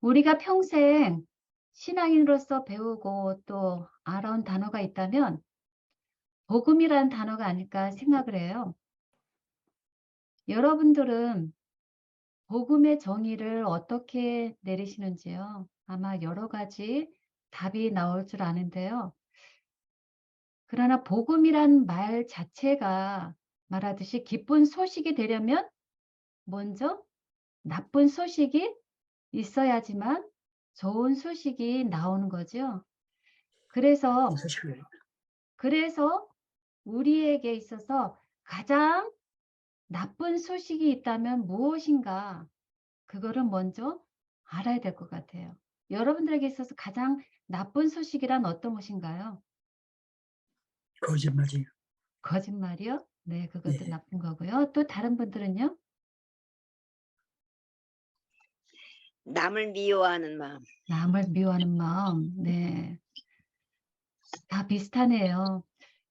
우리가 평생 신앙인으로서 배우고 또 알아온 단어가 있다면 복음이라는 단어가 아닐까 생각을 해요. 여러분들은 복음의 정의를 어떻게 내리시는지요? 아마 여러 가지 답이 나올 줄 아는데요. 그러나 복음이란 말 자체가 말하듯이 기쁜 소식이 되려면 먼저 나쁜 소식이 있어야지만 좋은 소식이 나오는 거죠. 그래서 소식을 그래서 우리에게 있어서 가장 나쁜 소식이 있다면 무엇인가? 그거를 먼저 알아야 될 것 같아요. 여러분들에게 있어서 가장 나쁜 소식이란 어떤 것인가요? 거짓말이에요. 거짓말이요? 네, 그것도 예. 나쁜 거고요. 또 다른 분들은요? 남을 미워하는 마음. 남을 미워하는 마음. 네. 다 비슷하네요.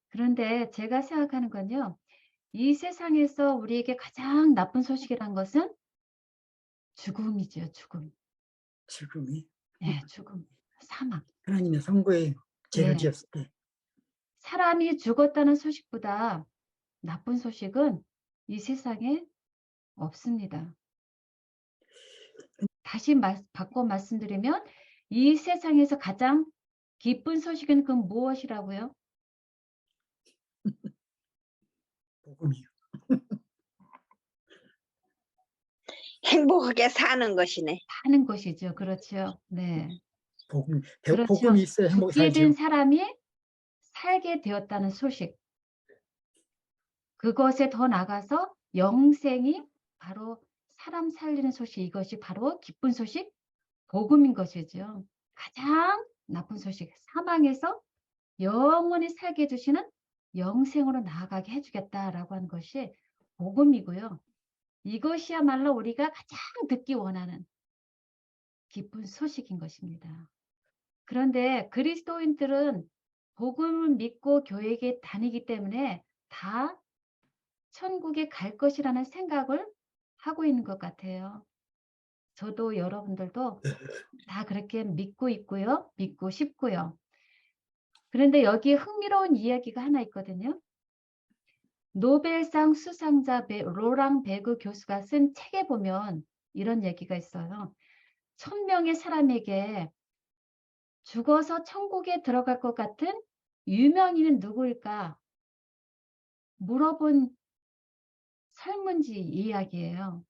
그런데 제가 생각하는 건요. 이 세상에서 우리에게 가장 나쁜 소식이란 것은 죽음이죠, 죽음. 지금이 네, 죽음. 사망. 하나님의 선거에 죄를 네. 지었을 때 사람이 죽었다는 소식보다 나쁜 소식은 이 세상에 없습니다. 다시 바꿔 말씀드리면 이 세상에서 가장 기쁜 소식은 그 무엇이라고요? 복음이요. 행복하게 사는 것이네. 사는 것이죠. 그렇죠. 네. 복음이 그렇죠. 있어야 행복히 죽게 된 살죠. 사람이 살게 되었다는 소식. 그것에 더 나가서 영생이 바로 사람 살리는 소식, 이것이 바로 기쁜 소식, 복음인 것이죠. 가장 나쁜 소식, 사망에서 영원히 살게 해 주시는 영생으로 나아가게 해 주겠다라고 하는 것이 복음이고요. 이것이야말로 우리가 가장 듣기 원하는 기쁜 소식인 것입니다. 그런데 그리스도인들은 복음을 믿고 교회에 다니기 때문에 다 천국에 갈 것이라는 생각을 하고 있는 것 같아요. 저도 여러분들도 다 그렇게 믿고 있고요. 믿고 싶고요. 그런데 여기에 흥미로운 이야기가 하나 있거든요. 노벨상 수상자 로랑 베그 교수가 쓴 책에 보면 이런 얘기가 있어요. 1000명의 사람에게 죽어서 천국에 들어갈 것 같은 유명인은 누구일까? 물어본 설문지 이야기예요.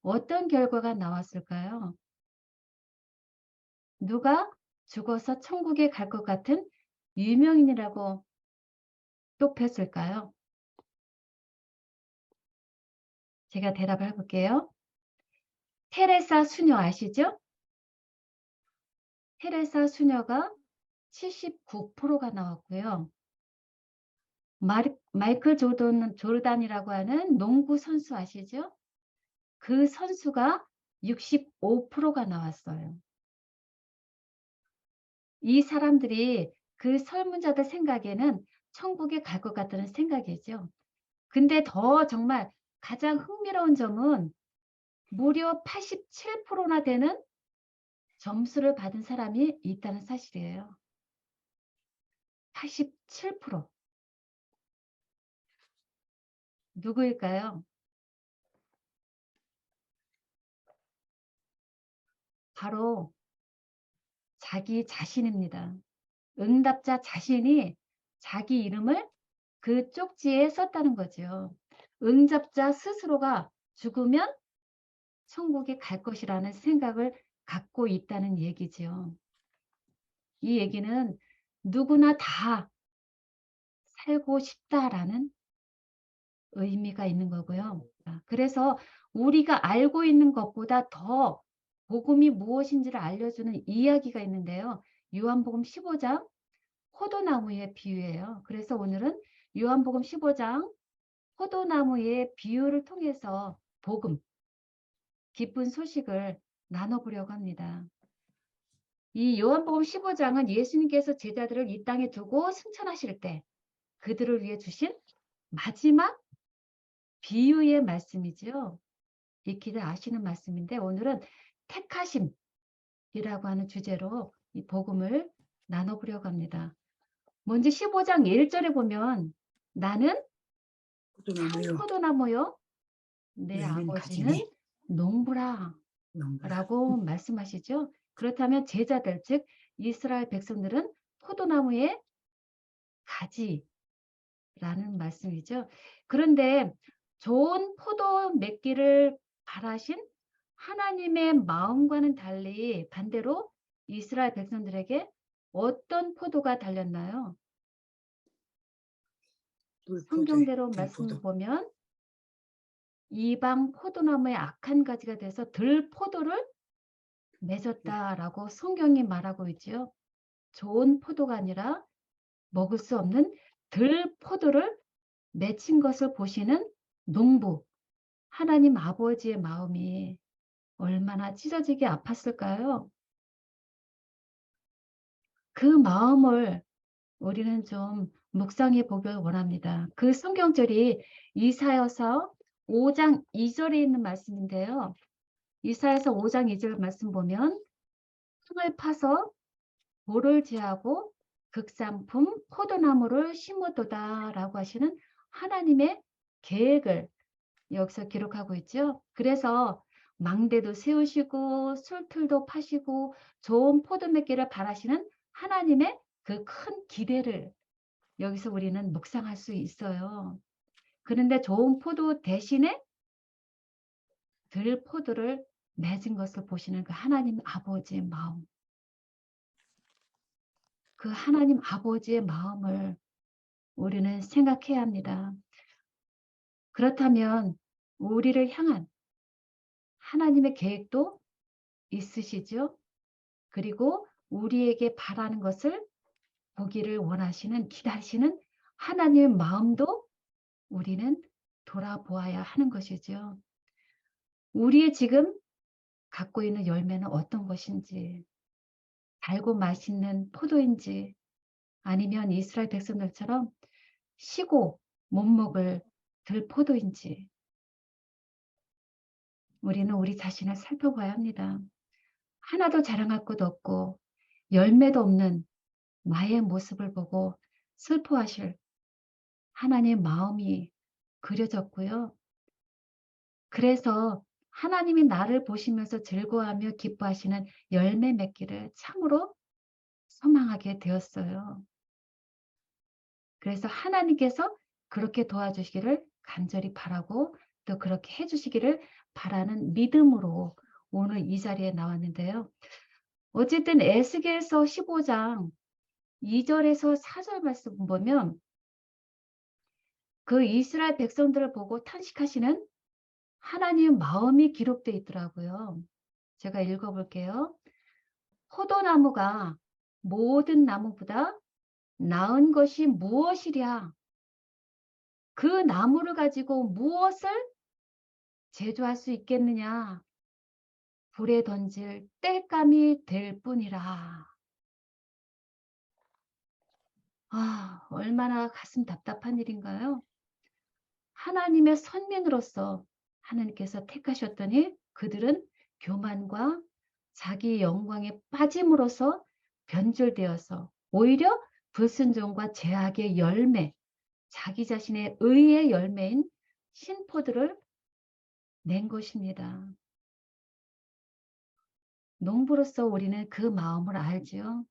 어떤 결과가 나왔을까요? 누가 죽어서 천국에 갈 것 같은 유명인이라고 뽑혔을까요? 제가 대답을 해볼게요. 테레사 수녀 아시죠? 테레사 수녀가 79%가 나왔고요. 마이클 조르단이라고 하는 농구 선수 아시죠? 그 선수가 65%가 나왔어요. 이 사람들이 그 설문자들 생각에는 천국에 갈 것 같다는 생각이죠. 근데 더 정말 가장 흥미로운 점은 무려 87%나 되는 점수를 받은 사람이 있다는 사실이에요. 87%. 누구일까요? 바로 자기 자신입니다. 응답자 자신이 자기 이름을 그 쪽지에 썼다는 거죠. 응답자 스스로가 죽으면 천국에 갈 것이라는 생각을 갖고 있다는 얘기죠. 이 얘기는 누구나 다 살고 싶다라는 의미가 있는 거고요. 그래서 우리가 알고 있는 것보다 더 복음이 무엇인지를 알려주는 이야기가 있는데요. 요한복음 15장 포도나무의 비유예요. 그래서 오늘은 요한복음 15장 포도나무의 비유를 통해서 복음, 기쁜 소식을 나눠보려고 합니다. 이 요한복음 15장은 예수님께서 제자들을 이 땅에 두고 승천하실 때 그들을 위해 주신 마지막 비유의 말씀이죠. 익히들 아시는 말씀인데 오늘은 택하심, 하는 주제로 이 복음을 나눠보려고 합니다. 먼저 15장 1절에 보면 나는 참 포도나무요. 포도나무요 내 너희는 아버지는 가지니. 농부라 농부라. 라고 말씀하시죠. 그렇다면 제자들 즉 이스라엘 백성들은 포도나무의 가지라는 말씀이죠. 그런데 좋은 포도 맺기를 바라신 하나님의 마음과는 달리 반대로 이스라엘 백성들에게 어떤 포도가 달렸나요? 꿀포도에 성경대로 들포도. 말씀을 보면 이방 포도나무의 악한 가지가 돼서 들포도를 맺었다라고 성경이 말하고 있지요. 좋은 포도가 아니라 먹을 수 없는 들포도를 맺힌 것을 보시는 농부, 하나님 아버지의 마음이 얼마나 찢어지게 아팠을까요? 그 마음을 우리는 좀 묵상해 보길 원합니다. 그 성경절이 이사야서 5장 2절에 있는 말씀인데요. 이사야서 5장 2절 말씀 보면 땅을 파서 돌을 제하고 극상품 포도나무를 심으도다라고 하시는 하나님의 계획을 여기서 기록하고 있죠. 그래서 망대도 세우시고 술틀도 파시고 좋은 포도 맺기를 바라시는 하나님의 그 큰 기대를 여기서 우리는 묵상할 수 있어요. 그런데 좋은 포도 대신에 들포도를 맺은 것을 보시는 그 하나님 아버지의 마음. 그 하나님 아버지의 마음을 우리는 생각해야 합니다. 그렇다면 우리를 향한 하나님의 계획도 있으시죠? 그리고 우리에게 바라는 것을 보기를 원하시는, 기다리시는 하나님의 마음도 우리는 돌아보아야 하는 것이죠. 우리의 지금 갖고 있는 열매는 어떤 것인지, 달고 맛있는 포도인지, 아니면 이스라엘 백성들처럼 시고 못 먹을 들포도인지, 우리는 우리 자신을 살펴봐야 합니다. 하나도 자랑할 것 없고 열매도 없는 나의 모습을 보고 슬퍼하실 하나님의 마음이 그려졌고요. 그래서 하나님이 나를 보시면서 즐거워하며 기뻐하시는 열매 맺기를 참으로 소망하게 되었어요. 그래서 하나님께서 그렇게 도와주시기를 간절히 바라고 또 그렇게 해주시기를 바라는 믿음으로 오늘 이 자리에 나왔는데요. 어쨌든 에스겔서 15장 2절에서 4절 말씀 보면 그 이스라엘 백성들을 보고 탄식하시는 하나님의 마음이 기록되어 있더라고요. 제가 읽어볼게요. 포도나무가 모든 나무보다 나은 것이 무엇이랴? 그 나무를 가지고 무엇을 제조할 수 있겠느냐? 불에 던질 땔감이 될 뿐이라. 아, 얼마나 가슴 답답한 일인가요? 하나님의 선민으로서 하나님께서 택하셨더니 그들은 교만과 자기 영광에 빠짐으로써 변질되어서 오히려 불순종과 죄악의 열매, 자기 자신의 의의 열매인 신포들을 낸 것입니다. 농부로서 우리는 그 마음을 알지요.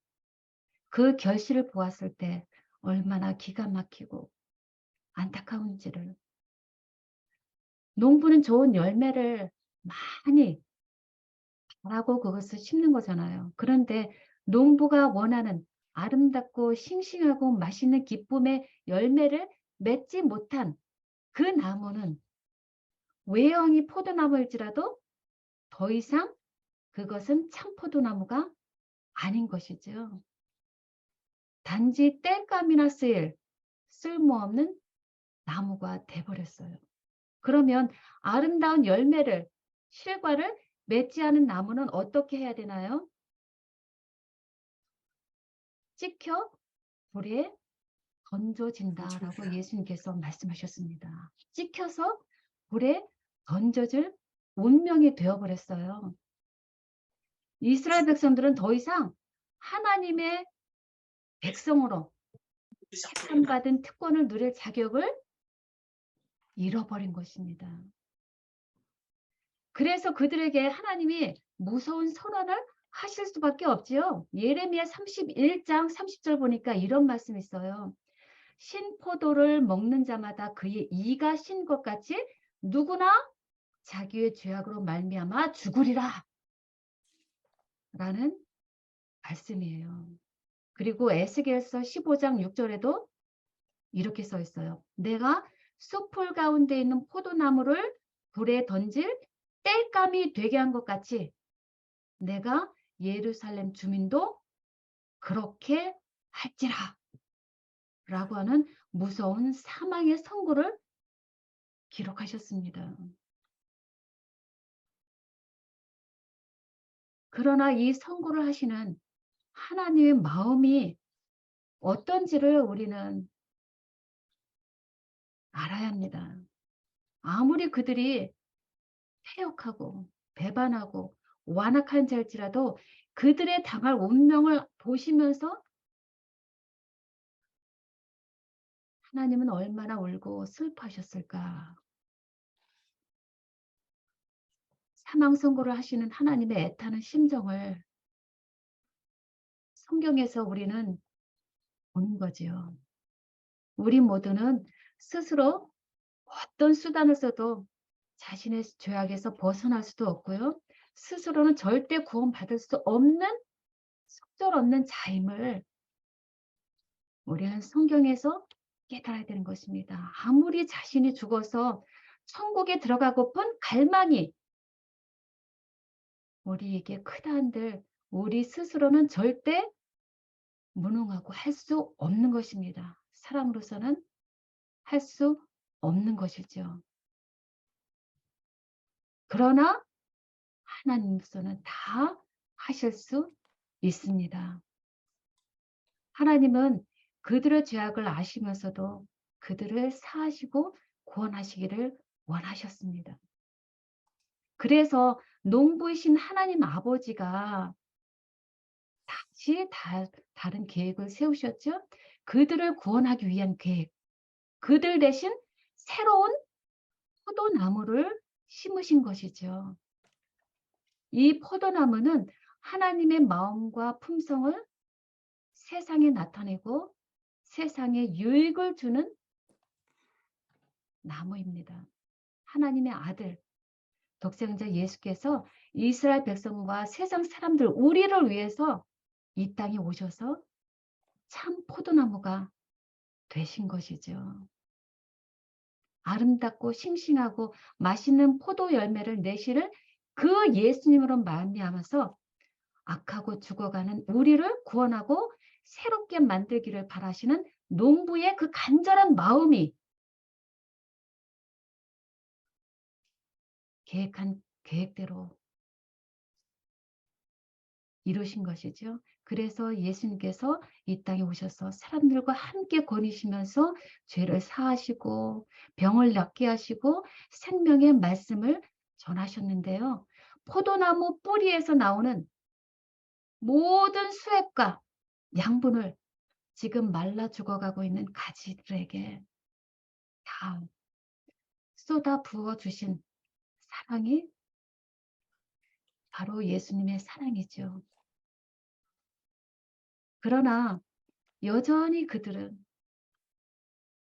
그 결실을 보았을 때 얼마나 기가 막히고 안타까운지를. 농부는 좋은 열매를 많이 바라고 그것을 심는 거잖아요. 그런데 농부가 원하는 아름답고 싱싱하고 맛있는 기쁨의 열매를 맺지 못한 그 나무는 외형이 포도나무일지라도 더 이상 그것은 참 포도나무가 아닌 것이죠. 단지 땔감이나 쓰일 쓸모없는 나무가 돼버렸어요. 그러면 아름다운 열매를, 실과를 맺지 않은 나무는 어떻게 해야 되나요? 찍혀 불에 던져진다라고 예수님께서 말씀하셨습니다. 찍혀서 불에 던져질 운명이 되어버렸어요. 이스라엘 백성들은 더 이상 하나님의 백성으로 택함받은 특권을 누릴 자격을 잃어버린 것입니다. 그래서 그들에게 하나님이 무서운 선언을 하실 수밖에 없지요. 예레미야 31장 30절 보니까 이런 말씀이 있어요. 신포도를 먹는 자마다 그의 이가 신 것 같이 누구나 자기의 죄악으로 말미암아 죽으리라 라는 말씀이에요. 그리고 에스겔서 15장 6절에도 이렇게 써 있어요. 내가 숲풀 가운데 있는 포도나무를 불에 던질 땔감이 되게 한 것 같이 내가 예루살렘 주민도 그렇게 할지라 라고 하는 무서운 사망의 선고를 기록하셨습니다. 그러나 이 선고를 하시는 하나님의 마음이 어떤지를 우리는 알아야 합니다. 아무리 그들이 패역하고 배반하고 완악한 자일지라도 그들의 당할 운명을 보시면서 하나님은 얼마나 울고 슬퍼하셨을까. 사망 선고를 하시는 하나님의 애타는 심정을 성경에서 우리는 보는 거지요. 우리 모두는 스스로 어떤 수단을 써도 자신의 죄악에서 벗어날 수도 없고요. 스스로는 절대 구원받을 수 없는 속절없는 자임을 우리는 성경에서 깨달아야 되는 것입니다. 아무리 자신이 죽어서 천국에 들어가고픈 갈망이 우리에게 크다 한들 우리 스스로는 절대 무능하고 할 수 없는 것입니다. 사람으로서는 할 수 없는 것이죠. 그러나 하나님으로서는 다 하실 수 있습니다. 하나님은 그들의 죄악을 아시면서도 그들을 사하시고 구원하시기를 원하셨습니다. 그래서 농부이신 하나님 아버지가 다시 다른 계획을 세우셨죠. 그들을 구원하기 위한 계획. 그들 대신 새로운 포도나무를 심으신 것이죠. 이 포도나무는 하나님의 마음과 품성을 세상에 나타내고 세상에 유익을 주는 나무입니다. 하나님의 아들, 독생자 예수께서 이스라엘 백성과 세상 사람들, 우리를 위해서 이 땅에 오셔서 참 포도나무가 되신 것이죠. 아름답고 싱싱하고 맛있는 포도 열매를 내실 그 예수님으로 말미암아서 악하고 죽어가는 우리를 구원하고 새롭게 만들기를 바라시는 농부의 그 간절한 마음이 계획한 계획대로 이루신 것이죠. 그래서 예수님께서 이 땅에 오셔서 사람들과 함께 거니시면서 죄를 사하시고 병을 낫게 하시고 생명의 말씀을 전하셨는데요. 포도나무 뿌리에서 나오는 모든 수액과 양분을 지금 말라 죽어가고 있는 가지들에게 다 쏟아 부어 주신 사랑이 바로 예수님의 사랑이죠. 그러나 여전히 그들은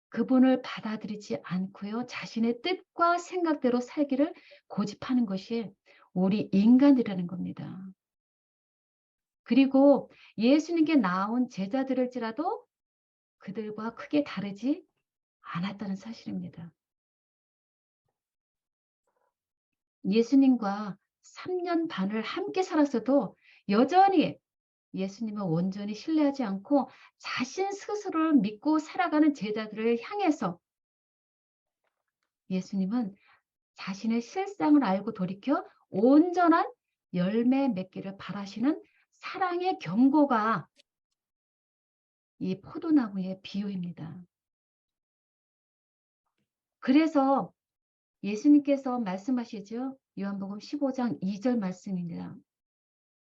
그분을 받아들이지 않고요. 자신의 뜻과 생각대로 살기를 고집하는 것이 우리 인간이라는 겁니다. 그리고 예수님께 나온 제자들일지라도 그들과 크게 다르지 않았다는 사실입니다. 예수님과 3년 반을 함께 살았어도 여전히 예수님을 온전히 신뢰하지 않고 자신 스스로를 믿고 살아가는 제자들을 향해서 예수님은 자신의 실상을 알고 돌이켜 온전한 열매 맺기를 바라시는 사랑의 경고가 이 포도나무의 비유입니다. 그래서 예수님께서 말씀하시죠. 요한복음 15장 2절 말씀입니다.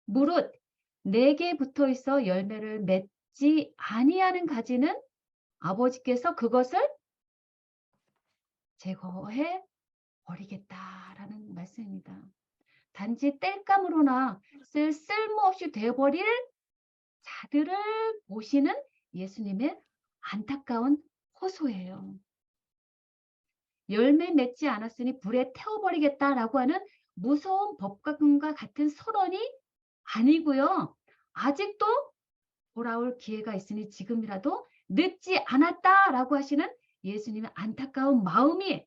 무릇 내게 붙어 있어 열매를 맺지 아니하는 가지는 아버지께서 그것을 제거해 버리겠다라는 말씀입니다. 단지 땔감으로나 쓸모없이 되어버릴 자들을 보시는 예수님의 안타까운 호소예요. 열매 맺지 않았으니 불에 태워버리겠다라고 하는 무서운 법과 같은 선언이 아니고요. 아직도 돌아올 기회가 있으니 지금이라도 늦지 않았다라고 하시는 예수님의 안타까운 마음이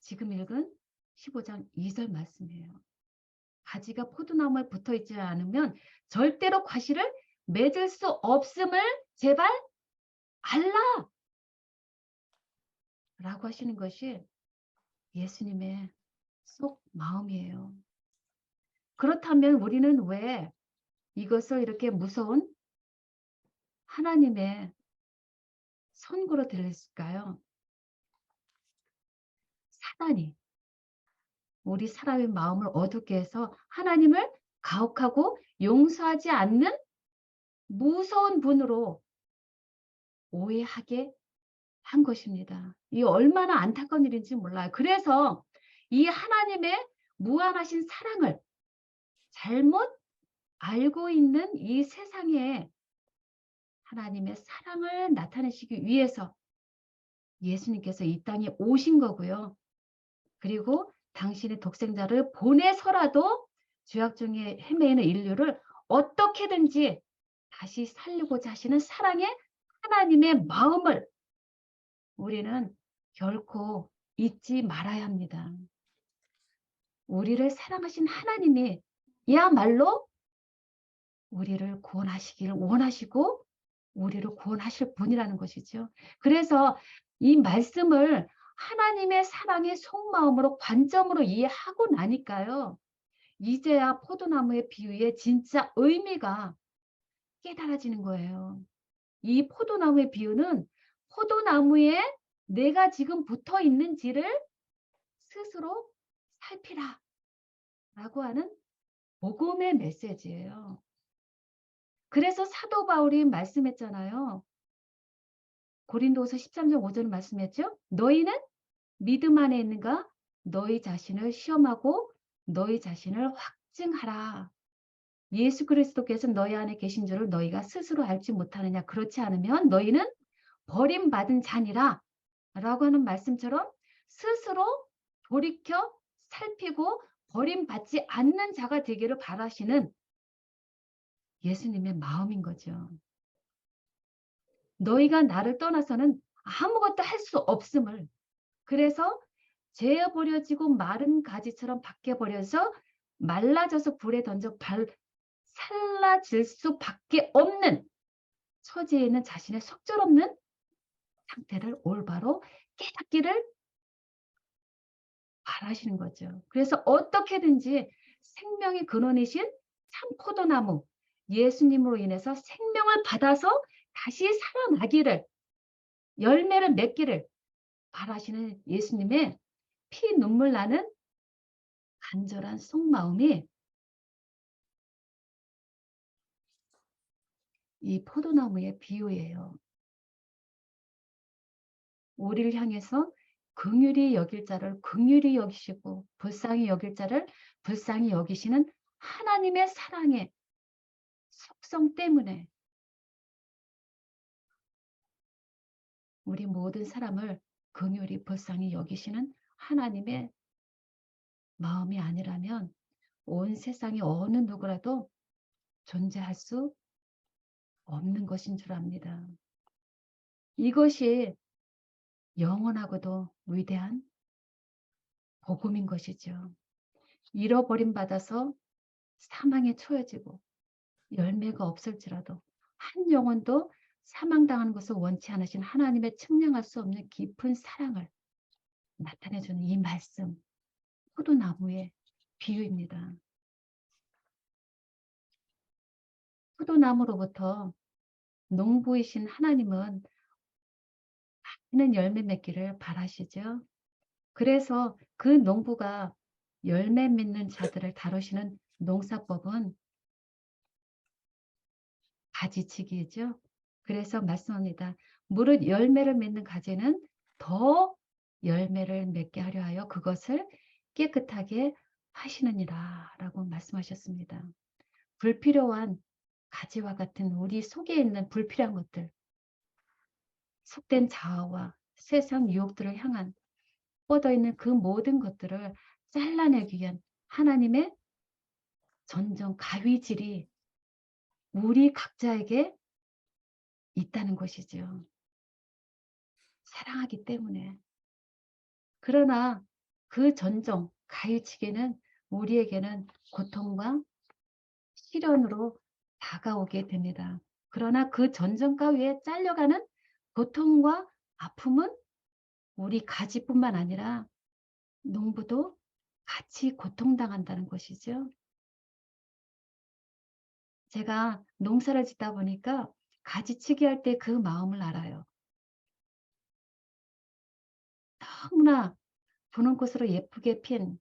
지금 읽은 15장 2절 말씀이에요. 가지가 포도나무에 붙어 있지 않으면 절대로 과실을 맺을 수 없음을 제발 알라! 라고 하시는 것이 예수님의 속 마음이에요. 그렇다면 우리는 왜 이것을 이렇게 무서운 하나님의 선고로 들렸을까요? 사단이 우리 사람의 마음을 어둡게 해서 하나님을 가혹하고 용서하지 않는 무서운 분으로 오해하게 한 것입니다. 이 얼마나 안타까운 일인지 몰라요. 그래서 이 하나님의 무한하신 사랑을 잘못 알고 있는 이 세상에 하나님의 사랑을 나타내시기 위해서 예수님께서 이 땅에 오신 거고요. 그리고 당신의 독생자를 보내서라도 죄악 중에 헤매이는 인류를 어떻게든지 다시 살리고자 하시는 사랑의 하나님의 마음을 우리는 결코 잊지 말아야 합니다. 우리를 사랑하신 하나님이 야말로 우리를 구원하시기를 원하시고 우리를 구원하실 분이라는 것이죠. 그래서 이 말씀을 하나님의 사랑의 속마음으로 관점으로 이해하고 나니까요. 이제야 포도나무의 비유의 진짜 의미가 깨달아지는 거예요. 이 포도나무의 비유는 포도나무에 내가 지금 붙어 있는지를 스스로 살피라 라고 하는 복음의 메시지예요. 그래서 사도 바울이 말씀했잖아요. 고린도후서 13장 5절을 말씀했죠. 너희는 믿음 안에 있는가? 너희 자신을 시험하고 너희 자신을 확증하라. 예수 그리스도께서 너희 안에 계신 줄을 너희가 스스로 알지 못하느냐. 그렇지 않으면 너희는 버림받은 자니라 라고 하는 말씀처럼 스스로 돌이켜 살피고 버림받지 않는 자가 되기를 바라시는 예수님의 마음인 거죠. 너희가 나를 떠나서는 아무것도 할 수 없음을, 그래서 재어 버려지고 마른 가지처럼 밖에 버려서 말라져서 불에 던져 살라질 수밖에 없는 처지에 있는 자신의 속절없는 상태를 올바로 깨닫기를 바라시는 거죠. 그래서 어떻게든지 생명의 근원이신 참 포도나무 예수님으로 인해서 생명을 받아서 다시 살아나기를, 열매를 맺기를 바라시는 예수님의 피 눈물 나는 간절한 속마음이 이 포도나무의 비유예요. 우리를 향해서 긍휼히 여길 자를 긍휼히 여기시고 불쌍히 여길 자를 불쌍히 여기시는 하나님의 사랑의 속성 때문에 우리 모든 사람을 긍휼히 불쌍히 여기시는 하나님의 마음이 아니라면 온 세상에 어느 누구라도 존재할 수 없는 것인 줄 압니다. 이것이 영원하고도 위대한 복음인 것이죠. 잃어버림 받아서 사망에 처해지고 열매가 없을지라도 한 영혼도 사망당하는 것을 원치 않으신 하나님의 측량할 수 없는 깊은 사랑을 나타내주는 이 말씀, 포도나무의 비유입니다. 포도나무로부터 농부이신 하나님은 많은 열매 맺기를 바라시죠. 그래서 그 농부가 열매 맺는 자들을 다루시는 농사법은 가지치기죠. 그래서 말씀합니다. 무릇 열매를 맺는 가지는 더 열매를 맺게 하려 하여 그것을 깨끗하게 하시느니라 라고 말씀하셨습니다. 불필요한 가지와 같은 우리 속에 있는 불필요한 것들, 속된 자아와 세상 유혹들을 향한 뻗어있는 그 모든 것들을 잘라내기 위한 하나님의 전정 가위질이 우리 각자에게 있다는 것이죠. 사랑하기 때문에. 그러나 그 전정, 가위치기는 우리에게는 고통과 시련으로 다가오게 됩니다. 그러나 그 전정 가위에 잘려가는 고통과 아픔은 우리 가지뿐만 아니라 농부도 같이 고통당한다는 것이죠. 제가 농사를 짓다 보니까 가지치기 할 때 그 마음을 알아요. 너무나 보는 곳으로 예쁘게 핀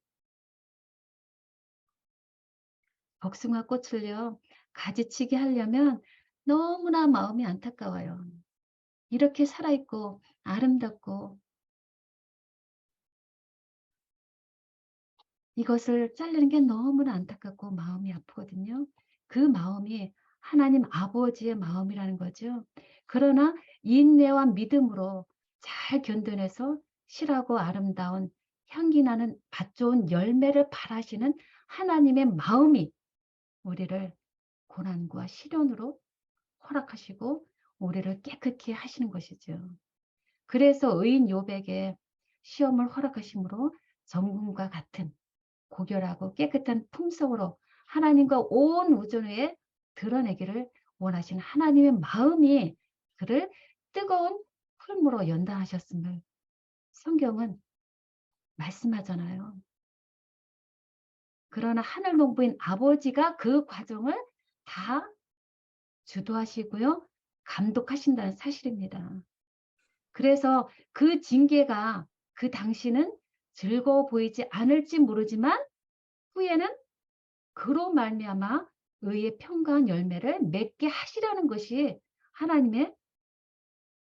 복숭아 꽃을요, 가지치기 하려면 너무나 마음이 안타까워요. 이렇게 살아있고 아름답고 이것을 자르는 게 너무나 안타깝고 마음이 아프거든요. 그 마음이 하나님 아버지의 마음이라는 거죠. 그러나 인내와 믿음으로 잘 견뎌내서 실하고 아름다운 향기 나는 맛 좋은 열매를 바라시는 하나님의 마음이 우리를 고난과 시련으로 허락하시고 우리를 깨끗게 하시는 것이죠. 그래서 의인 욥에게 시험을 허락하심으로 정금과 같은 고결하고 깨끗한 품성으로 하나님과 온 우주에 드러내기를 원하시는 하나님의 마음이 그를 뜨거운 풀무로 연단하셨음을 성경은 말씀하잖아요. 그러나 하늘 농부인 아버지가 그 과정을 다 주도하시고요. 감독하신다는 사실입니다. 그래서 그 징계가 그 당시는 즐거워 보이지 않을지 모르지만 후에는 그로 말미암아 의의 평강한 열매를 맺게 하시려는 것이 하나님의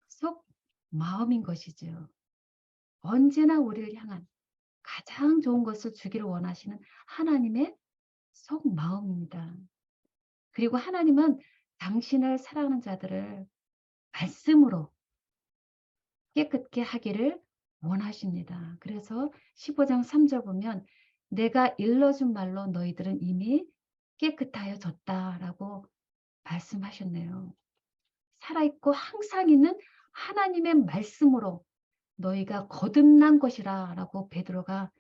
속 마음인 것이죠. 언제나 우리를 향한 가장 좋은 것을 주기를 원하시는 하나님의 속 마음입니다. 그리고 하나님은 당신을 사랑하는 자들을 말씀으로 깨끗게 하기를 원하십니다. 그래서 15장 3절 보면 내가 일러준 말로 너희들은 이미 깨끗하여졌다라고 말씀하셨네요. 살아있고 항상 있는 하나님의 말씀으로 너희가 거듭난 것이라 라고 베드로가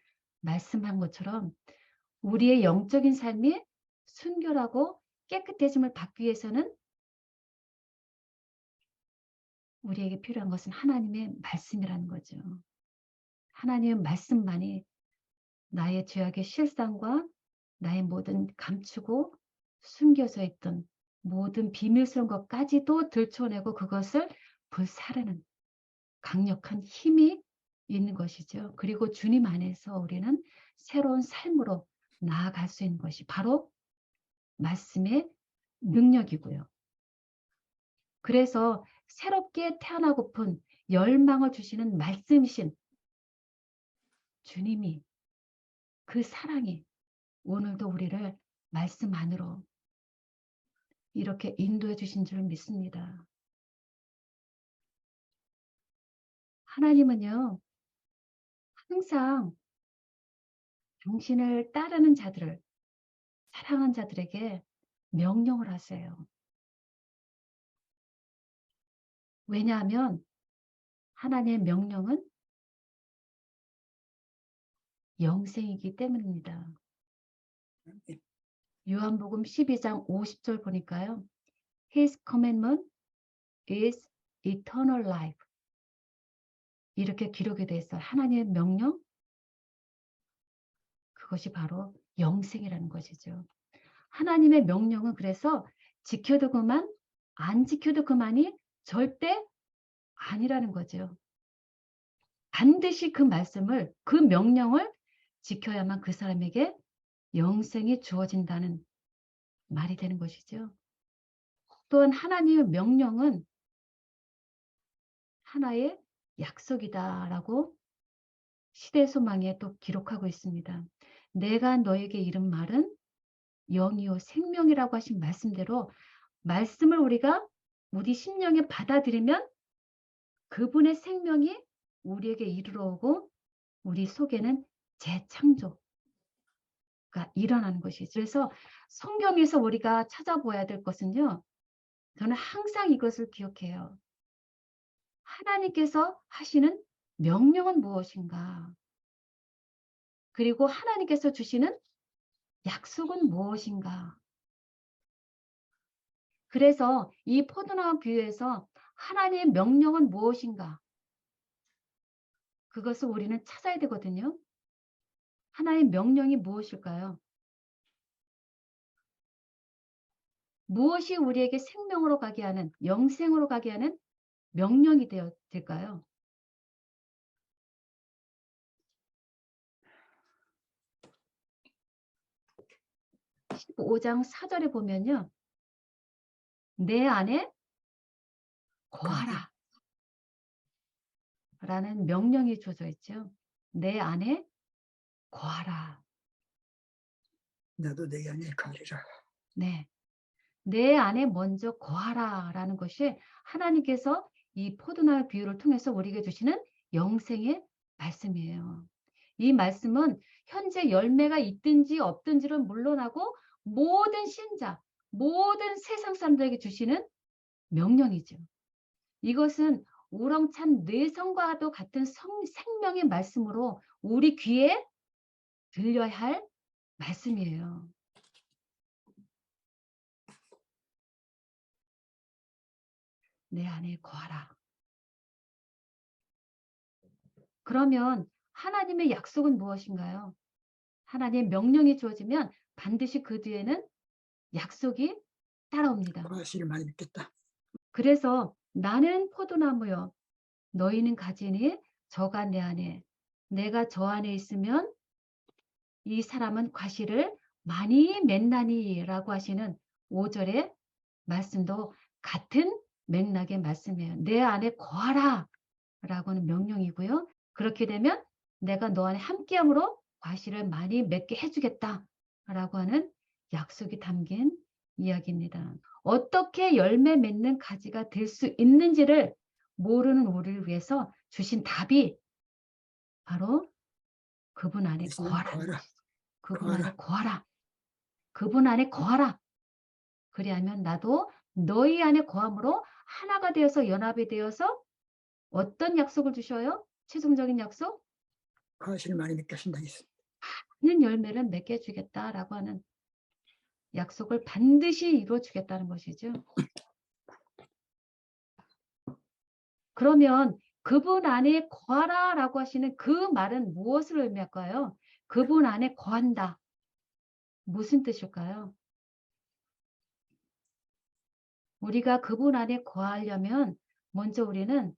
말씀한 것처럼 우리의 영적인 삶이 순결하고 깨끗해짐을 받기 위해서는 우리에게 필요한 것은 하나님의 말씀이라는 거죠. 하나님의 말씀만이 나의 죄악의 실상과 나의 모든 감추고 숨겨져 있던 모든 비밀스러운 것까지도 들춰내고 그것을 불사르는 강력한 힘이 있는 것이죠. 그리고 주님 안에서 우리는 새로운 삶으로 나아갈 수 있는 것이 바로 말씀의 능력이고요. 그래서 새롭게 태어나고픈 열망을 주시는 말씀이신 주님이 그 사랑이 오늘도 우리를 말씀 안으로 이렇게 인도해 주신 줄 믿습니다. 하나님은요, 항상 당신을 따르는 자들을, 사랑한 자들에게 명령을 하세요. 왜냐하면 하나님의 명령은 영생이기 때문입니다. 요한복음 12장 50절 보니까요. His commandment is eternal life. 이렇게 기록이 되어 있어요. 하나님의 명령, 그것이 바로 영생이라는 것이죠. 하나님의 명령은 그래서 지켜도 그만, 안 지켜도 그만이 절대 아니라는 거죠. 반드시 그 말씀을, 그 명령을 지켜야만 그 사람에게 영생이 주어진다는 말이 되는 것이죠. 또한 하나님의 명령은 하나의 약속이다라고 시대소망에 또 기록하고 있습니다. 내가 너에게 이른 말은 영이요 생명이라고 하신 말씀대로 말씀을 우리가 우리 심령에 받아들이면 그분의 생명이 우리에게 이르러 오고 우리 속에는 재창조가 일어나는 것이죠. 그래서 성경에서 우리가 찾아보아야 될 것은요. 저는 항상 이것을 기억해요. 하나님께서 하시는 명령은 무엇인가? 그리고 하나님께서 주시는 약속은 무엇인가? 그래서 이 포도나무 비유에서 하나님의 명령은 무엇인가? 그것을 우리는 찾아야 되거든요. 하나님의 명령이 무엇일까요? 무엇이 우리에게 생명으로 가게 하는, 영생으로 가게 하는 명령이 될까요? 15장 4절에 보면요. 내 안에 거하라 라는 명령이 주어져 있죠. 내 안에 거하라. 나도 내 안에 가리라. 네. 내 안에 먼저 거하라 라는 것이 하나님께서 이 포도나무 비유를 통해서 우리에게 주시는 영생의 말씀이에요. 이 말씀은 현재 열매가 있든지 없든지를 물론하고 모든 신자, 모든 세상 사람들에게 주시는 명령이죠. 이것은 우렁찬 뇌성과도 같은 생명의 말씀으로 우리 귀에 들려야 할 말씀이에요. 내 안에 거하라. 그러면 하나님의 약속은 무엇인가요? 하나님의 명령이 주어지면 반드시 그 뒤에는 약속이 따라옵니다. 과실을 많이 믿겠다. 그래서 나는 포도나무요. 너희는 가지니 저가 내 안에. 내가 저 안에 있으면 이 사람은 과실을 많이 맺나니 라고 하시는 5절의 말씀도 같은 맥락의 말씀이에요. 내 안에 거하라 라고는 명령이고요. 그렇게 되면 내가 너 안에 함께함으로 과실을 많이 맺게 해주겠다 라고 하는 약속이 담긴 이야기입니다. 어떻게 열매 맺는 가지가 될 수 있는지를 모르는 우리를 위해서 주신 답이 바로 그분 안에 예수님 거하라는 거하라. 것이죠. 그분 거하라. 안에 거하라. 그분 안에 거하라. 그리하면 나도 너희 안에 거함으로 하나가 되어서 연합이 되어서 어떤 약속을 주셔요? 최종적인 약속? 과실을 많이 믿게 하신다. 예수님. 는 열매를 맺게 해주겠다라고 하는 약속을 반드시 이루어주겠다는 것이죠. 그러면 그분 안에 거하라라고 하시는 그 말은 무엇을 의미할까요? 그분 안에 거한다. 무슨 뜻일까요? 우리가 그분 안에 거하려면 먼저 우리는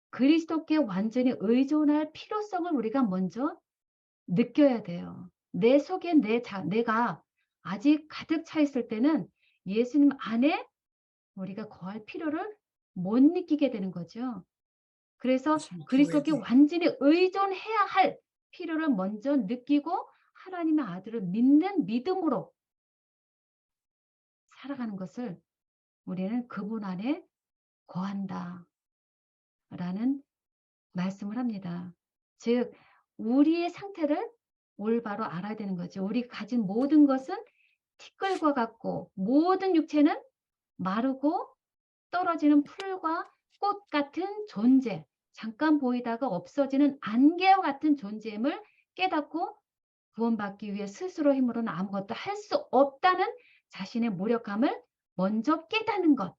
그리스도께 완전히 의존할 필요성을 우리가 먼저 느껴야 돼요. 내 속에 내가 아직 가득 차 있을 때는 예수님 안에 우리가 거할 필요를 못 느끼게 되는 거죠. 그래서 예수님 그리스도께 키워야지. 완전히 의존해야 할 필요를 먼저 느끼고 하나님의 아들을 믿는 믿음으로 살아가는 것을 우리는 그분 안에 거한다 라는 말씀을 합니다. 즉 우리의 상태를 올바로 알아야 되는 거죠. 우리가 가진 모든 것은 티끌과 같고 모든 육체는 마르고 떨어지는 풀과 꽃 같은 존재, 잠깐 보이다가 없어지는 안개와 같은 존재임을 깨닫고 구원받기 위해 스스로 힘으로는 아무것도 할 수 없다는 자신의 무력함을 먼저 깨닫는 것.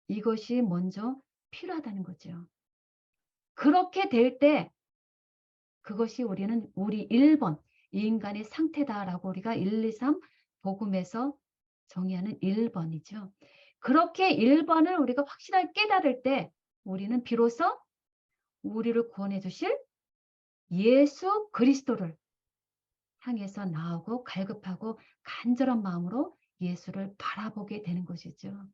이것이 먼저 필요하다는 거죠. 그렇게 될 때 그것이 우리는 우리 1번 이 인간의 상태다라고 우리가 1, 2, 3 복음에서 정의하는 1번이죠. 그렇게 1번을 우리가 확실하게 깨달을 때 우리는 비로소 우리를 구원해 주실 예수 그리스도를 향해서 나오고 갈급하고 간절한 마음으로 예수를 바라보게 되는 것이죠.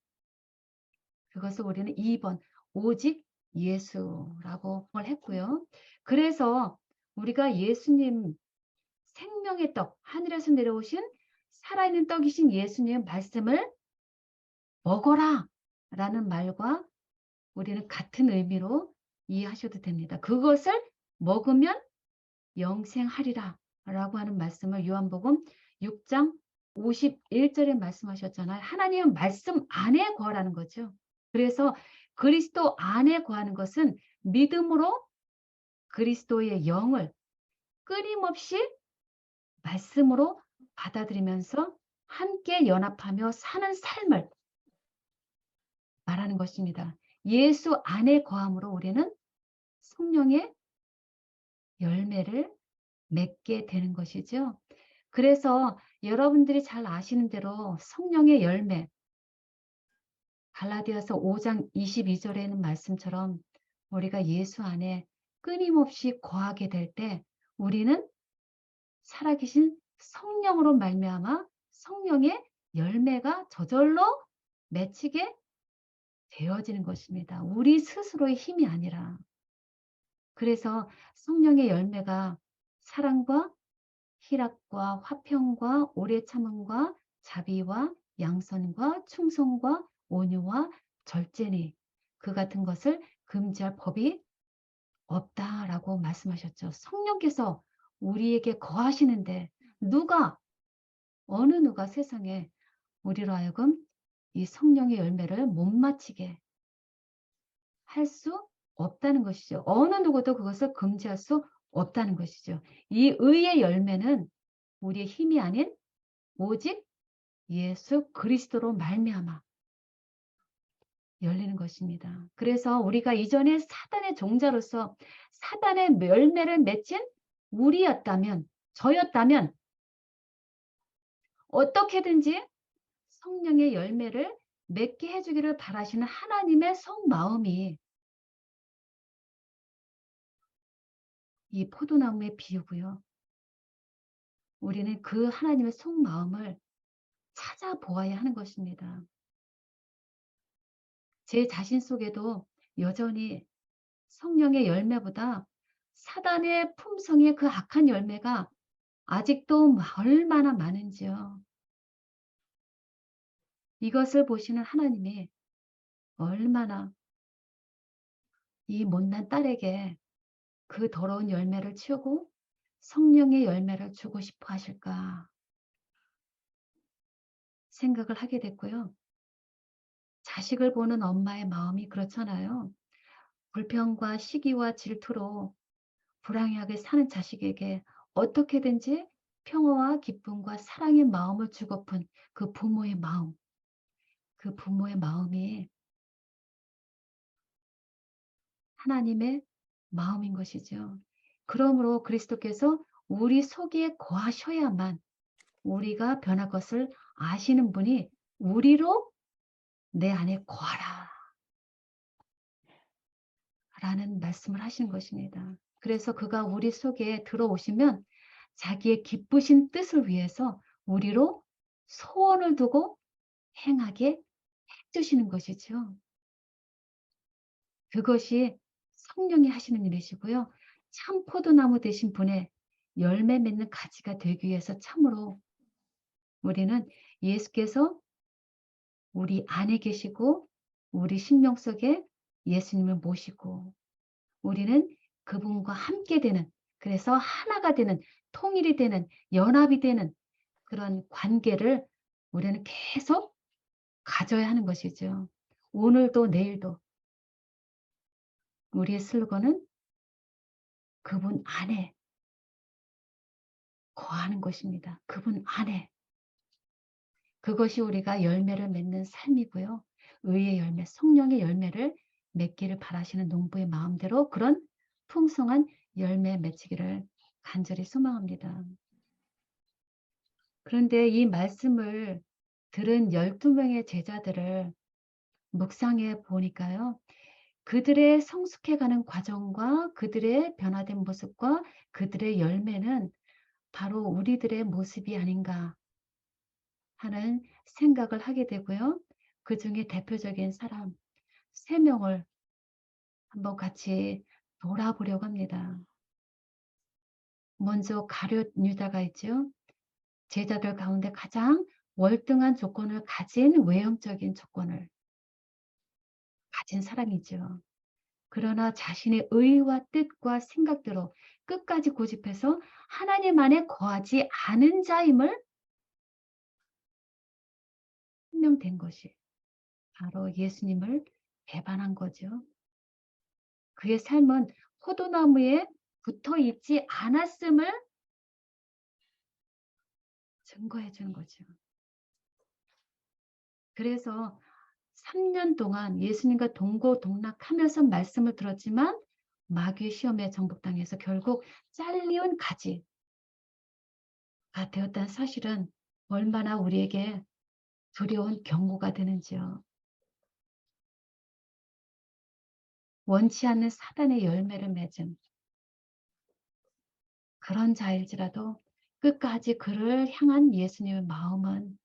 그것을 우리는 2번 오직 예수라고 했고요. 그래서 우리가 예수님 생명의 떡, 하늘에서 내려오신 살아있는 떡이신 예수님의 말씀을 먹어라 라는 말과 우리는 같은 의미로 이해하셔도 됩니다. 그것을 먹으면 영생하리라 라고 하는 말씀을 요한복음 6장 51절에 말씀하셨잖아요. 하나님은 말씀 안에 거하라는 거죠. 그래서 그리스도 안에 거하는 것은 믿음으로 그리스도의 영을 끊임없이 말씀으로 받아들이면서 함께 연합하며 사는 삶을 말하는 것입니다. 예수 안에 거함으로 우리는 성령의 열매를 맺게 되는 것이죠. 그래서 여러분들이 잘 아시는 대로 성령의 열매, 갈라디아서 5장 22절에 있는 말씀처럼 우리가 예수 안에 끊임없이 거하게 될 때 우리는 살아계신 성령으로 말미암아 성령의 열매가 저절로 맺히게 되어지는 것입니다. 우리 스스로의 힘이 아니라. 그래서 성령의 열매가 사랑과 희락과 화평과 오래 참음과 자비와 양선과 충성과 온유와 절제니 그 같은 것을 금지할 법이 없다라고 말씀하셨죠. 성령께서 우리에게 거하시는데 어느 누가 세상에 우리로 하여금 이 성령의 열매를 못 마치게 할 수 없다는 것이죠. 어느 누구도 그것을 금지할 수 없다는 것이죠. 이 의의 열매는 우리의 힘이 아닌 오직 예수 그리스도로 말미암아 열리는 것입니다. 그래서 우리가 이전에 사단의 종자로서 사단의 열매를 맺힌 우리였다면, 저였다면 어떻게든지 성령의 열매를 맺게 해주기를 바라시는 하나님의 속마음이 이 포도나무의 비유고요. 우리는 그 하나님의 속마음을 찾아보아야 하는 것입니다. 제 자신 속에도 여전히 성령의 열매보다 사단의 품성의 그 악한 열매가 아직도 얼마나 많은지요. 이것을 보시는 하나님이 얼마나 이 못난 딸에게 그 더러운 열매를 치우고 성령의 열매를 주고 싶어 하실까 생각을 하게 됐고요. 자식을 보는 엄마의 마음이 그렇잖아요. 불평과 시기와 질투로 불행하게 사는 자식에게 어떻게든지 평화와 기쁨과 사랑의 마음을 주고픈 그 부모의 마음이 하나님의 마음인 것이죠. 그러므로 그리스도께서 우리 속에 거하셔야만 우리가 변할 것을 아시는 분이 우리로 내 안에 거하라 라는 말씀을 하시는 것입니다. 그래서 그가 우리 속에 들어오시면 자기의 기쁘신 뜻을 위해서 우리로 소원을 두고 행하게 해주시는 것이죠. 그것이 성령이 하시는 일이시고요. 참 포도나무 되신 분의 열매 맺는 가지가 되기 위해서 참으로 우리는 예수께서 우리 안에 계시고 우리 심령 속에 예수님을 모시고 우리는 그분과 함께 되는, 그래서 하나가 되는, 통일이 되는, 연합이 되는 그런 관계를 우리는 계속 가져야 하는 것이죠. 오늘도 내일도 우리의 슬로건은 그분 안에 거하는 것입니다. 그분 안에. 그것이 우리가 열매를 맺는 삶이고요. 의의 열매, 성령의 열매를 맺기를 바라시는 농부의 마음대로 그런 풍성한 열매 맺히기를 간절히 소망합니다. 그런데 이 말씀을 들은 12명의 제자들을 묵상해 보니까요. 그들의 성숙해가는 과정과 그들의 변화된 모습과 그들의 열매는 바로 우리들의 모습이 아닌가 하는 생각을 하게 되고요. 그 중에 대표적인 사람 3명을 한번 같이 돌아보려고 합니다. 먼저 가룟 유다가 있죠. 제자들 가운데 가장 월등한 조건을 가진 외형적인 조건을 가진 사람이죠. 그러나 자신의 의와 뜻과 생각대로 끝까지 고집해서 하나님 안에 거하지 않은 자임을 증명된 것이 바로 예수님을 배반한 거죠. 그의 삶은 포도나무에 붙어 있지 않았음을 증거해 주는 거죠. 그래서 3년 동안 예수님과 동고동락하면서 말씀을 들었지만 마귀의 시험에 정복당해서 결국 잘리운 가지가 되었다는 사실은 얼마나 우리에게 두려운 경고가 되는지요. 원치 않는 사단의 열매를 맺은 그런 자일지라도 끝까지 그를 향한 예수님의 마음은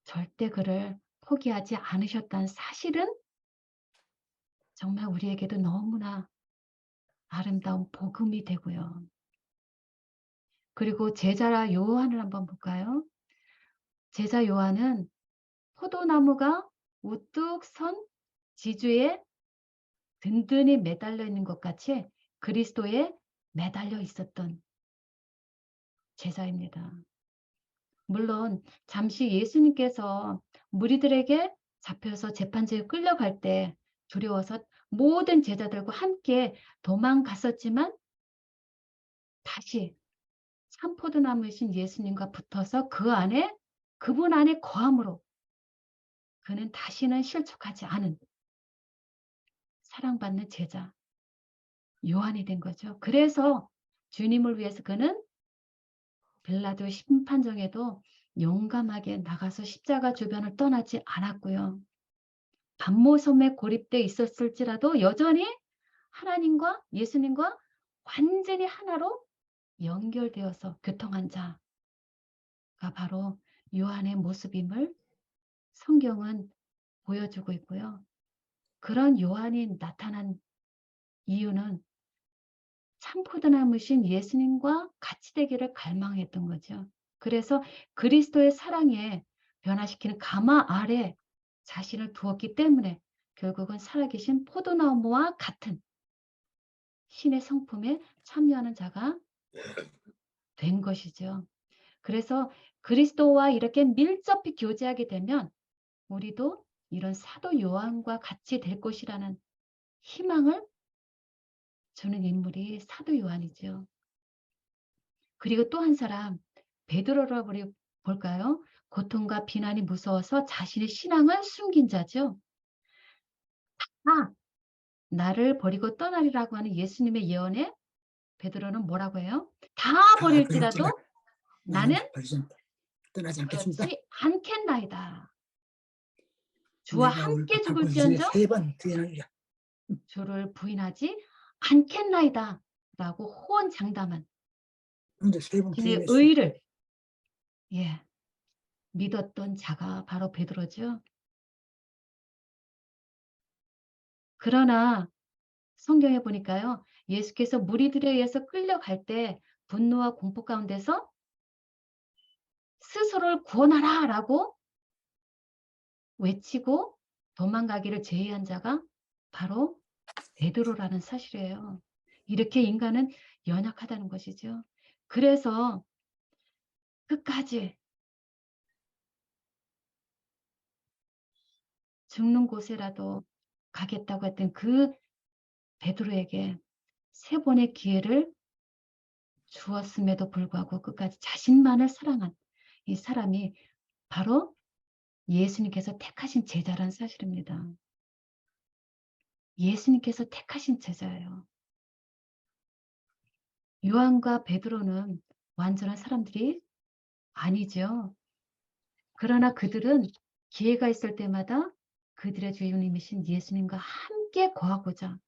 절대 그를 포기하지 않으셨다는 사실은 정말 우리에게도 너무나 아름다운 복음이 되고요. 그리고 제자 요한을 한번 볼까요? 제자 요한은 포도나무가 우뚝 선 지주에 든든히 매달려 있는 것 같이 그리스도에 매달려 있었던 제자입니다. 물론 잠시 예수님께서 무리들에게 잡혀서 재판지에 끌려갈 때 두려워서 모든 제자들과 함께 도망갔었지만 다시 참포도나무이신 예수님과 붙어서 그분 안에 거함으로 그는 다시는 실족하지 않은 사랑받는 제자 요한이 된 거죠. 그래서 주님을 위해서 그는 빌라도 심판정에도 용감하게 나가서 십자가 주변을 떠나지 않았고요. 반모섬에 고립돼 있었을지라도 여전히 하나님과 예수님과 완전히 하나로 연결되어서 교통한 자가 바로 요한의 모습임을 성경은 보여주고 있고요. 그런 요한이 나타난 이유는 참포도나무신 예수님과 같이 되기를 갈망했던 거죠. 그래서 그리스도의 사랑에 변화시키는 가마 아래 자신을 두었기 때문에 결국은 살아계신 포도나무와 같은 신의 성품에 참여하는 자가 된 것이죠. 그래서 그리스도와 이렇게 밀접히 교제하게 되면 우리도 이런 사도 요한과 같이 될 것이라는 희망을 주는 인물이 사도 요한이죠. 그리고 또 한 사람 베드로를 우리 볼까요? 고통과 비난이 무서워서 자신의 신앙을 숨긴 자죠. 나를 버리고 떠나리라고 하는 예수님의 예언에 베드로는 뭐라고 해요? 다 다 버릴지라 버릴지라도 나는 나는 떠나지 않겠습니다. 그렇지 않겠나이다. 주와 내가 함께 울박하고 이제 죽을지언정 3번 부인하리라. 주를 부인하지 않겠나이다. 라고 호언장담한 그런데 3번 신의 부인했어. 의를 믿었던 자가 바로 베드로죠. 그러나 성경에 보니까요. 예수께서 무리들에 의해서 끌려갈 때 분노와 공포 가운데서 스스로를 구원하라 라고 외치고 도망가기를 제의한 자가 바로 베드로라는 사실이에요. 이렇게 인간은 연약하다는 것이죠. 그래서 끝까지 죽는 곳에라도 가겠다고 했던 그 베드로에게 3번의 기회를 주었음에도 불구하고 끝까지 자신만을 사랑한 이 사람이 바로 예수님께서 택하신 제자란 사실입니다. 예수님께서 택하신 제자예요. 요한과 베드로는 완전한 사람들이 아니죠. 그러나 그들은 기회가 있을 때마다 그들의 주님이신 예수님과 함께 거하고자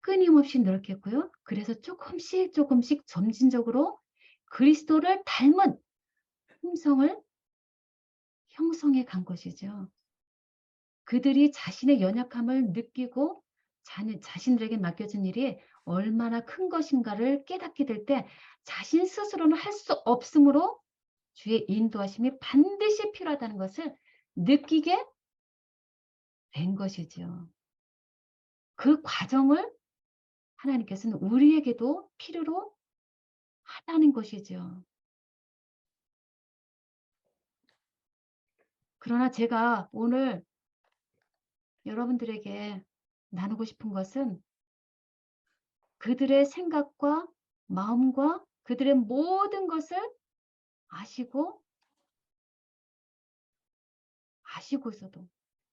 끊임없이 노력했고요. 그래서 조금씩 조금씩 점진적으로 그리스도를 닮은 품성을 형성해 간 것이죠. 그들이 자신의 연약함을 느끼고 자신들에게 맡겨진 일이 얼마나 큰 것인가를 깨닫게 될 때 자신 스스로는 할 수 없으므로 주의 인도하심이 반드시 필요하다는 것을 느끼게 된 것이죠. 그 과정을 하나님께서는 우리에게도 필요로 하다는 것이죠. 그러나 제가 오늘 여러분들에게 나누고 싶은 것은 그들의 생각과 마음과 그들의 모든 것을 아시고서도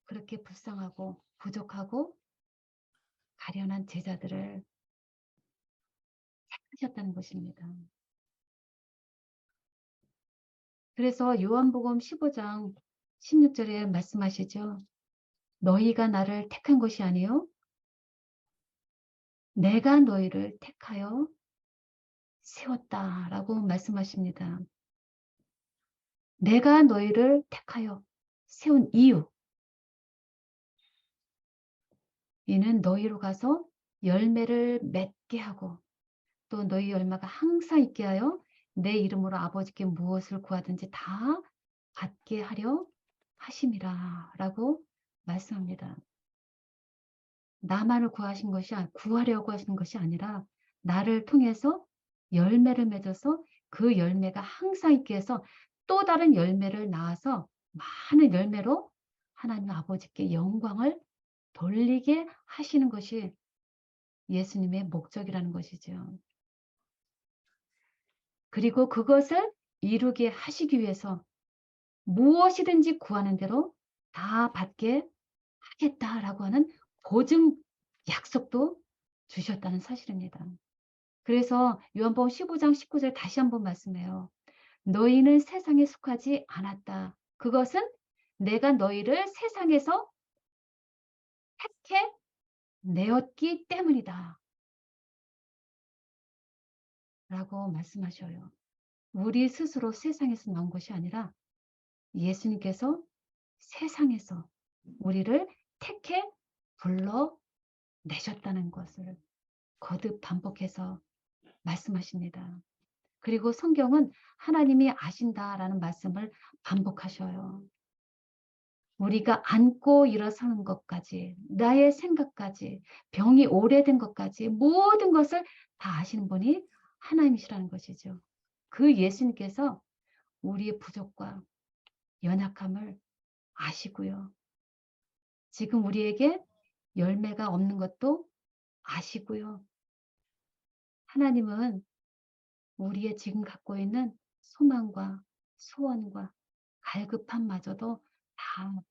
그렇게 불쌍하고 부족하고 가련한 제자들을 택하셨다는 것입니다. 그래서 요한복음 15장 16절에 말씀하시죠. 너희가 나를 택한 것이 아니요 내가 너희를 택하여 세웠다라고 말씀하십니다. 내가 너희를 택하여 세운 이유, 이는 너희로 가서 열매를 맺게 하고 또 너희 열매가 항상 있게 하여 내 이름으로 아버지께 무엇을 구하든지 다 받게 하려 하심이라 라고 말씀합니다. 나만을 구하려고 하시는 것이 아니라 나를 통해서 열매를 맺어서 그 열매가 항상 있게 해서 또 다른 열매를 낳아서 많은 열매로 하나님 아버지께 영광을 돌리게 하시는 것이 예수님의 목적이라는 것이죠. 그리고 그것을 이루게 하시기 위해서 무엇이든지 구하는 대로 다 받게 하겠다라고 하는 보증 약속도 주셨다는 사실입니다. 그래서 요한복음 15장 19절 다시 한번 말씀해요. 너희는 세상에 속하지 않았다. 그것은 내가 너희를 세상에서 택해 내었기 때문이다. 라고 말씀하셔요. 우리 스스로 세상에서 나온 것이 아니라 예수님께서 세상에서 우리를 택해 불러내셨다는 것을 거듭 반복해서 말씀하십니다. 그리고 성경은 하나님이 아신다라는 말씀을 반복하셔요. 우리가 앉고 일어서는 것까지, 나의 생각까지, 병이 오래된 것까지 모든 것을 다 아시는 분이 하나님이시라는 것이죠. 그 예수님께서 우리의 부족과 연약함을 아시고요. 지금 우리에게 열매가 없는 것도 아시고요. 하나님은 우리의 지금 갖고 있는 소망과 소원과 갈급함마저도 다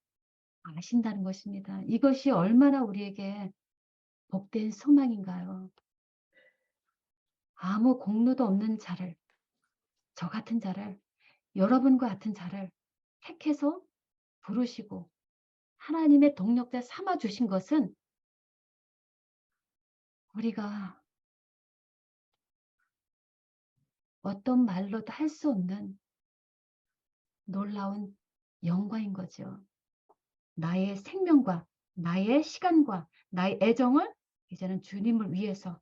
아신다는 것입니다. 이것이 얼마나 우리에게 복된 소망인가요? 아무 공로도 없는 자를, 저 같은 자를, 여러분과 같은 자를 택해서 부르시고 하나님의 동력자 삼아 주신 것은 우리가 어떤 말로도 할 수 없는 놀라운 영광인 거죠. 나의 생명과 나의 시간과 나의 애정을 이제는 주님을 위해서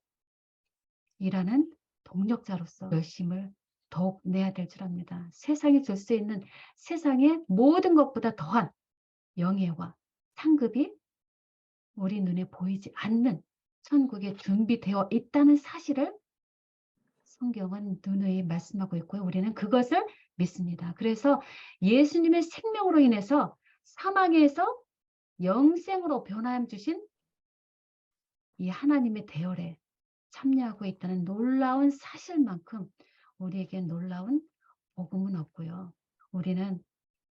일하는 동력자로서 열심을 더욱 내야 될 줄 압니다. 세상에 줄 수 있는 세상의 모든 것보다 더한 영예와 상급이 우리 눈에 보이지 않는 천국에 준비되어 있다는 사실을 성경은 누누이 말씀하고 있고요. 우리는 그것을 믿습니다. 그래서 예수님의 생명으로 인해서 사망에서 영생으로 변화함 주신 이 하나님의 대열에 참여하고 있다는 놀라운 사실만큼 우리에게 놀라운 복음은 없고요. 우리는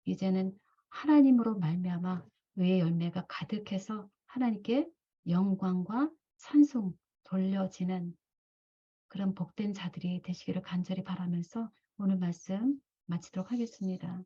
이제는 하나님으로 말미암아 의의 열매가 가득해서 하나님께 영광과 찬송 돌려지는 그런 복된 자들이 되시기를 간절히 바라면서 오늘 말씀 마치도록 하겠습니다.